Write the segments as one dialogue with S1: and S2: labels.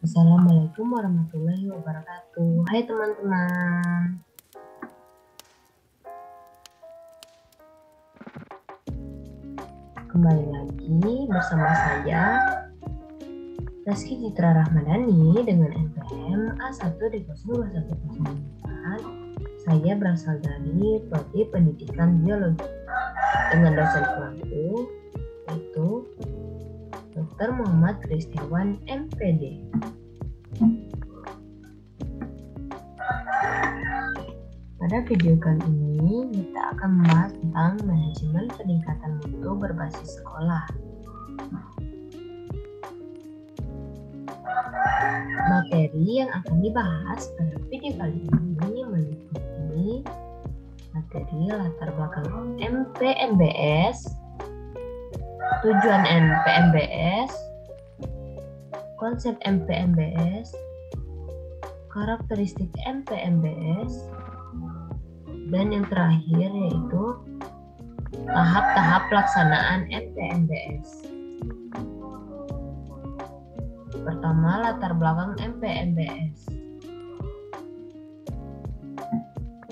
S1: Assalamualaikum warahmatullahi wabarakatuh. Hai teman-teman. Kembali lagi bersama saya Reski Citra Rahmadani dengan NPM A1D02104. Saya berasal dari Prodi Pendidikan Biologi dengan dosen pelaku yaitu Dr. Muhammad Kristiawan MPD. Pada video kali ini kita akan membahas tentang manajemen peningkatan mutu berbasis sekolah. Materi yang akan dibahas pada video kali ini meliputi materi latar belakang MPMBS, tujuan MPMBS, konsep MPMBS, karakteristik MPMBS, dan yang terakhir yaitu tahap-tahap pelaksanaan MPMBS. Pertama, latar belakang MPMBS.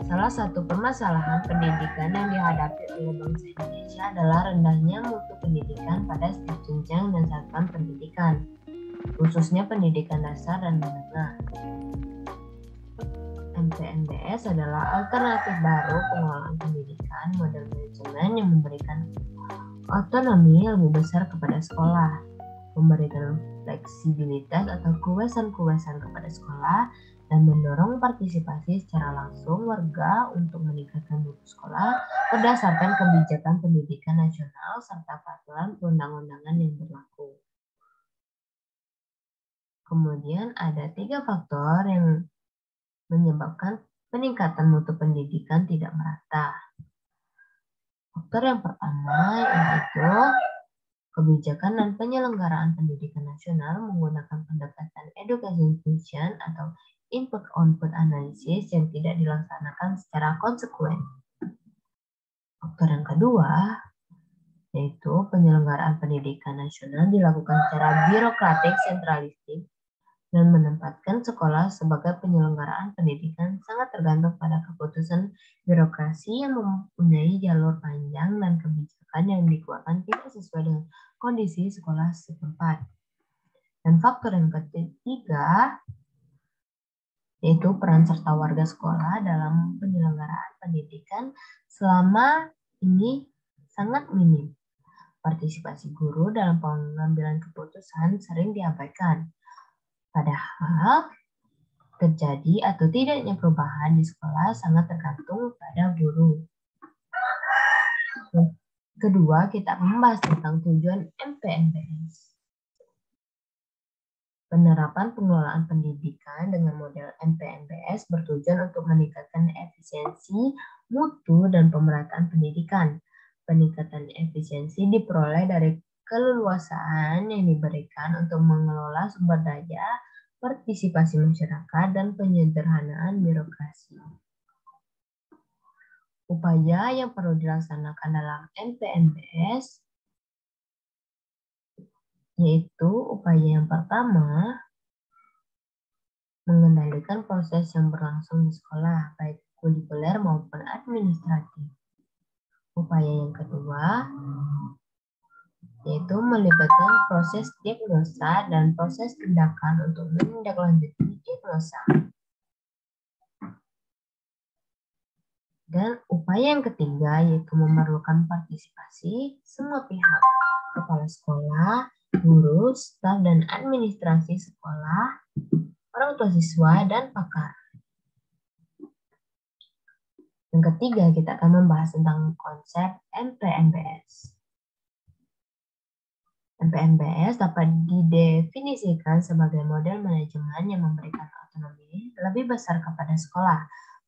S1: Salah satu permasalahan pendidikan yang dihadapi oleh bangsa Indonesia adalah rendahnya mutu pendidikan pada setiap jenjang dan satuan pendidikan, khususnya pendidikan dasar dan menengah. MPMBS adalah alternatif baru pengelolaan pendidikan model manajemen yang memberikan otonomi yang lebih besar kepada sekolah, memberikan fleksibilitas atau kebebasan kepada sekolah, dan mendorong partisipasi secara langsung warga untuk meningkatkan mutu sekolah berdasarkan kebijakan pendidikan nasional serta peraturan perundang-undangan yang berlaku. Kemudian ada 3 faktor yang menyebabkan peningkatan mutu pendidikan tidak merata. Faktor yang pertama yaitu kebijakan dan penyelenggaraan pendidikan nasional menggunakan pendekatan education function atau input-output analisis yang tidak dilaksanakan secara konsekuen. Faktor yang kedua yaitu penyelenggaraan pendidikan nasional dilakukan secara birokratik sentralistik dan menempatkan sekolah sebagai penyelenggaraan pendidikan sangat tergantung pada keputusan birokrasi yang mempunyai jalur panjang dan kebijakan yang dikeluarkan tidak sesuai dengan kondisi sekolah setempat. Dan faktor yang ketiga yaitu peran serta warga sekolah dalam penyelenggaraan pendidikan selama ini sangat minim. Partisipasi guru dalam pengambilan keputusan sering diabaikan. Padahal terjadi atau tidaknya perubahan di sekolah sangat tergantung pada guru. Kedua, kita akan membahas tentang tujuan MPMBS. Penerapan pengelolaan pendidikan dengan model MPMBS bertujuan untuk meningkatkan efisiensi, mutu, dan pemerataan pendidikan. Peningkatan efisiensi diperoleh dari keleluasaan yang diberikan untuk mengelola sumber daya, partisipasi masyarakat, dan penyederhanaan birokrasi. Upaya yang perlu dilaksanakan dalam MPMBS yaitu upaya yang pertama, mengendalikan proses yang berlangsung di sekolah, baik kurikuler maupun administratif. Upaya yang kedua, yaitu melibatkan proses diagnosa dan proses tindakan untuk menindaklanjuti diagnosa. Dan upaya yang ketiga yaitu memerlukan partisipasi semua pihak, kepala sekolah, guru, staf dan administrasi sekolah, orang tua siswa, dan pakar. Yang ketiga, kita akan membahas tentang konsep MPMBS. MPMBS dapat didefinisikan sebagai model manajemen yang memberikan otonomi lebih besar kepada sekolah,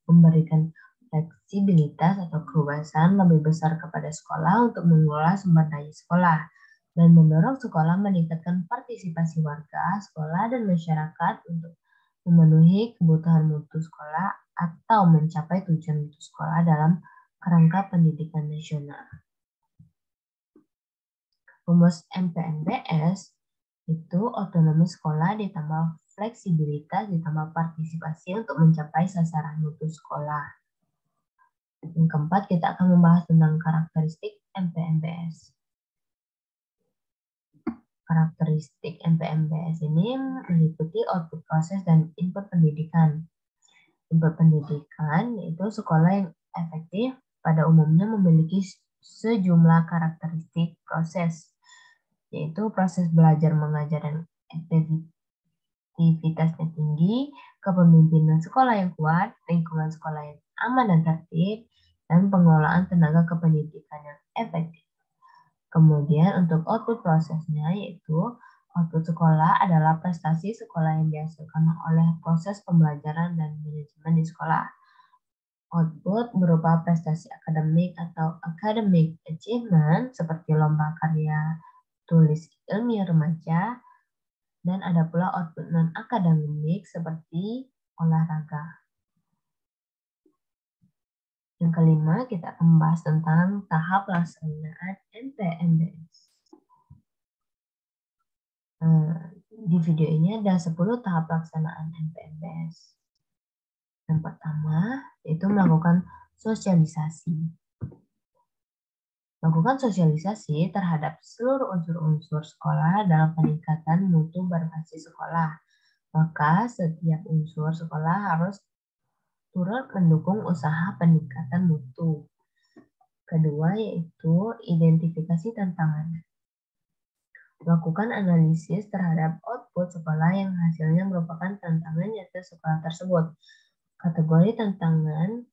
S1: memberikan fleksibilitas atau kebebasan lebih besar kepada sekolah untuk mengelola sumber daya sekolah, dan mendorong sekolah meningkatkan partisipasi warga, sekolah, dan masyarakat untuk memenuhi kebutuhan mutu sekolah atau mencapai tujuan mutu sekolah dalam kerangka pendidikan nasional. Rumus MPMBS itu otonomi sekolah ditambah fleksibilitas ditambah partisipasi untuk mencapai sasaran mutu sekolah. Yang keempat, kita akan membahas tentang karakteristik MPMBS. Karakteristik MPMBS ini meliputi output proses dan input pendidikan. Input pendidikan yaitu sekolah yang efektif pada umumnya memiliki sejumlah karakteristik proses, yaitu proses belajar mengajar dan aktivitasnya tinggi, kepemimpinan sekolah yang kuat, lingkungan sekolah yang aman dan tertib, dan pengelolaan tenaga kependidikan yang efektif. Kemudian untuk output prosesnya yaitu output sekolah adalah prestasi sekolah yang dihasilkan oleh proses pembelajaran dan manajemen di sekolah. Output berupa prestasi akademik atau academic achievement seperti lomba karya tulis ilmiah remaja, dan ada pula output non-akademik seperti olahraga. Yang kelima, kita akan membahas tentang tahap pelaksanaan MPMBS. Di video ini ada 10 tahap pelaksanaan MPMBS. Yang pertama, yaitu melakukan sosialisasi. Lakukan sosialisasi terhadap seluruh unsur-unsur sekolah dalam peningkatan mutu berbasis sekolah. Maka setiap unsur sekolah harus turut mendukung usaha peningkatan mutu. Kedua, yaitu identifikasi tantangan. Lakukan analisis terhadap output sekolah yang hasilnya merupakan tantangan nyata sekolah tersebut. Kategori tantangan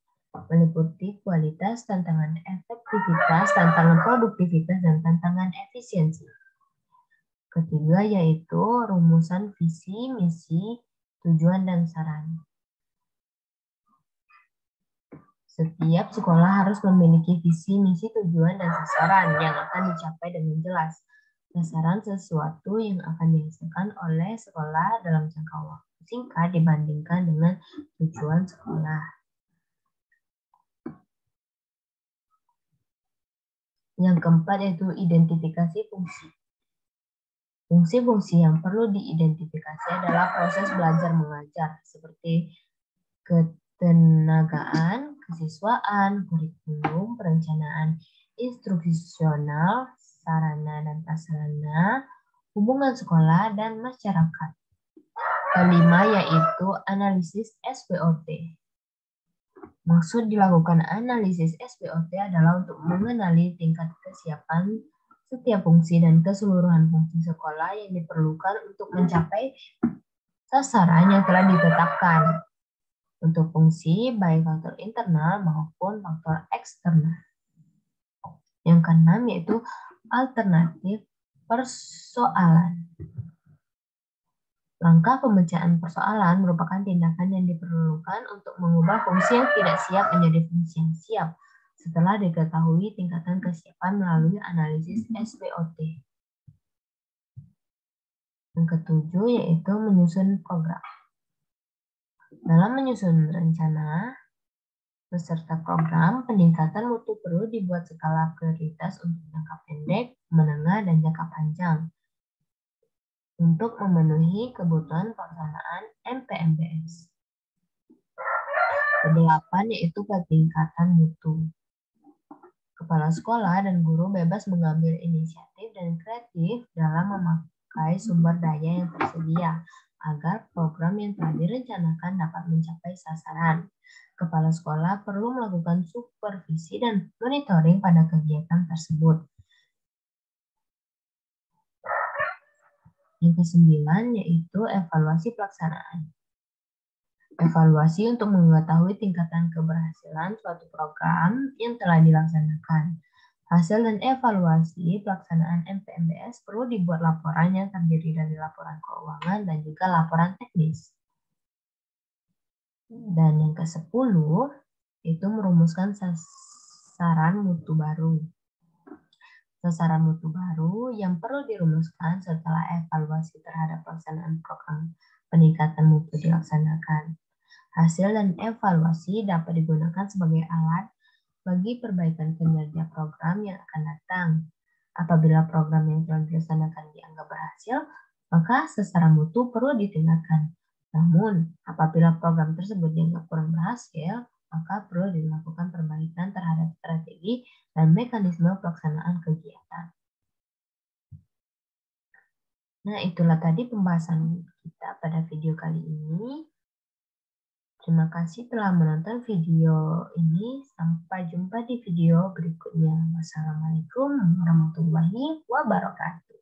S1: meliputi kualitas, tantangan efektivitas, tantangan produktivitas, dan tantangan efisiensi. Ketiga, yaitu rumusan visi, misi, tujuan, dan saran. Setiap sekolah harus memiliki visi, misi, tujuan, dan sasaran yang akan dicapai dengan jelas. Sasaran sesuatu yang akan dihasilkan oleh sekolah dalam jangka waktu singkat dibandingkan dengan tujuan sekolah. Yang keempat yaitu identifikasi fungsi. Fungsi-fungsi yang perlu diidentifikasi adalah proses belajar mengajar seperti ketenagaan, kesiswaan, kurikulum, perencanaan instruksional, sarana dan prasarana, hubungan sekolah dan masyarakat. Kelima yaitu analisis SWOT. Maksud dilakukan analisis SWOT adalah untuk mengenali tingkat kesiapan setiap fungsi dan keseluruhan fungsi sekolah yang diperlukan untuk mencapai sasaran yang telah ditetapkan. Untuk fungsi baik faktor internal maupun faktor eksternal. Yang keenam yaitu alternatif persoalan. Langkah pemecahan persoalan merupakan tindakan yang diperlukan untuk mengubah fungsi yang tidak siap menjadi fungsi yang siap setelah diketahui tingkatan kesiapan melalui analisis SWOT. Yang ketujuh yaitu menyusun program. Dalam menyusun rencana beserta program, peningkatan mutu perlu dibuat skala prioritas untuk jangka pendek, menengah, dan jangka panjang untuk memenuhi kebutuhan pelaksanaan MPMBS. Kedelapan yaitu peningkatan mutu. Kepala sekolah dan guru bebas mengambil inisiatif dan kreatif dalam memakai sumber daya yang tersedia agar program yang telah direncanakan dapat mencapai sasaran. Kepala sekolah perlu melakukan supervisi dan monitoring pada kegiatan tersebut. Yang kesembilan yaitu evaluasi pelaksanaan. Evaluasi untuk mengetahui tingkatan keberhasilan suatu program yang telah dilaksanakan. Hasil dan evaluasi pelaksanaan MPMBS perlu dibuat laporan yang terdiri dari laporan keuangan dan juga laporan teknis. Dan yang ke-10 itu merumuskan sasaran mutu baru. Sasaran mutu baru yang perlu dirumuskan setelah evaluasi terhadap pelaksanaan program peningkatan mutu dilaksanakan. Hasil dan evaluasi dapat digunakan sebagai alat bagi perbaikan kinerja program yang akan datang. Apabila program yang telah dilaksanakan dianggap berhasil, maka secara mutu perlu ditingkatkan. Namun, apabila program tersebut dianggap kurang berhasil, maka perlu dilakukan perbaikan terhadap strategi dan mekanisme pelaksanaan kegiatan. Nah, itulah tadi pembahasan kita pada video kali ini. Terima kasih telah menonton video ini. Sampai jumpa di video berikutnya. Wassalamualaikum warahmatullahi wabarakatuh.